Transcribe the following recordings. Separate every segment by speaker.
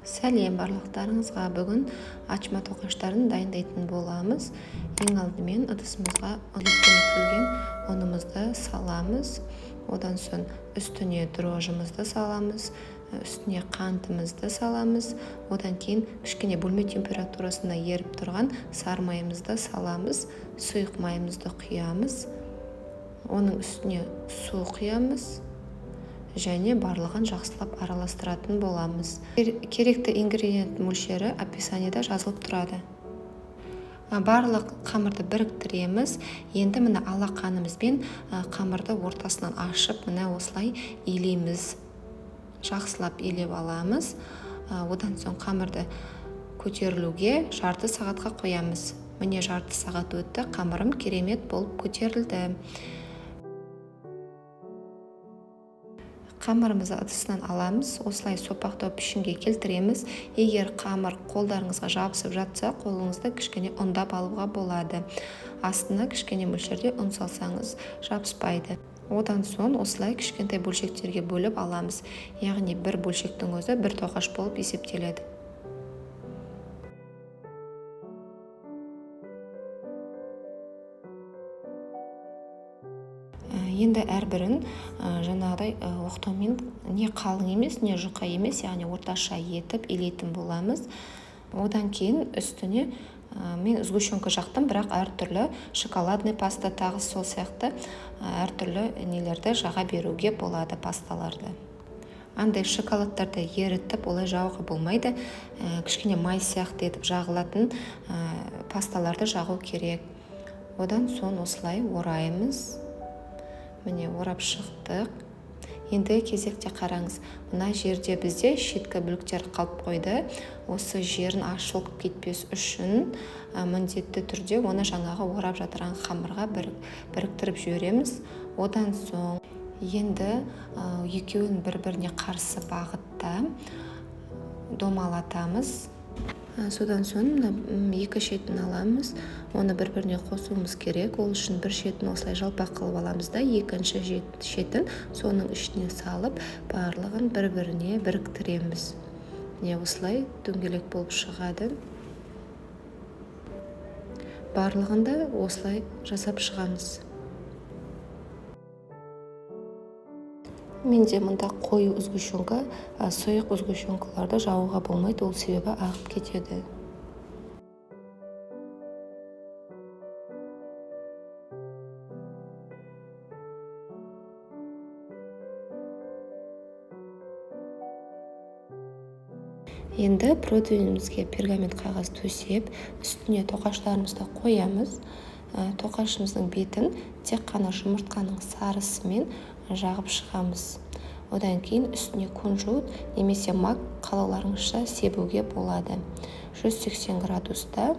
Speaker 1: Сәлем барлықтарыңызға. Бүгін ачма тоқаштарын дайындайтын боламыз. Ең алдымен ыдысымызға үлкен ұнымызды саламыз. Одан соң үстіне дрожжымызды саламыз, үстіне қантымызды саламыз. Одан кейін кішкене бөлме температурасында еріп тұрған сары майымызды саламыз, сұйық майымызды құямыз. Оның үстіне су құямыз және барлығын жақсылап араластыратын боламыз. Керекті ингредиент мөлшері описаниеда жазылып тұрады. Барлық қамырды біріктіреміз. Енді міне алақанымызбен қамырды ортасынан ашып, міне осылай илейміз. Жақсылап илеп аламыз. Одан соң қамырды көтерілуге жарты сағатқа қоямыз. Міне жарты сағат өтті, қамырым керемет болып көтерілді. Қамырымызды ыдысынан аламыз, осылай сопақтау пішінге келтіреміз. Егер қамыр қолдарыңызға жабысып жатса, қолыңызды кішкене ұндап алуға болады. Астына кішкене мөлшерде ұн салсаңыз жабыспайды. Одан соң осылай кішкентай бөлшектерге бөліп аламыз. Яғни бір бөлшектің өзі бір тоқаш болып есептеледі. Енді әрбірін жаңағыдай оқтаумен не қалың емес, не жұқа емес, яғни орташа етіп илейтін боламыз. Одан кейін үстіне мен сгущенка жақтым, бірақ әртүрлі шоколадный паста тағы сол сияқты әртүрлі нелерді жаға беруге болады, пасталарды. Андай шоколадтарды ерітіп, олай жауға болмайды. Кішкене май сияқты етіп жағылатын пасталарды жағу керек. Одан соң осылай ораймыз. Міне орап шықтық. Енді кезекте қараңыз. Мына жерде бізде шеткі бүліктер қалып қойды. Осы жерін ашылып кетпес үшін міндетті түрде оны жаңағы орап жатырған қамырға біріктіріп жібереміз. Одан соң енді екеуін бір-біріне қарсы бағытта домалатамыз. Содан соң екі шетін аламыз, оны бір-біріне қосуымыз керек. Ол үшін бір шетін осылай жалпақ қылып аламыз да, екінші шетін соның ішіне салып, барлығын бір-біріне біріктіреміз. Не осылай дөңгелек болып шығады. Барлығында осылай жасап шығамыз. Менде мұнда қою сгущенка, сұйық сгущенкаларды жағуға болмайды, ол себебі ағып кетеді. Енді протеинімізге пергамент қағаз төсеп, үстіне тоқаштарымызды қоямыз. Тоқашымыздың бетін тек қана жұмыртқаның сарысымен жағып шығамыз. Одан кейін үстіне кунжут немесе мак қалауларыңызша себуге болады. 180 градуста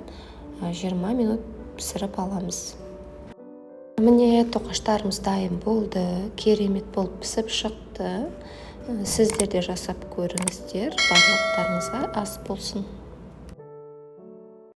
Speaker 1: 20 минут пісіріп аламыз. Міне тоқаштарымыз дайын болды, керемет болып пісіп шықты. Сіздер де жасап көріңіздер, барлықтарыңызға ас болсын.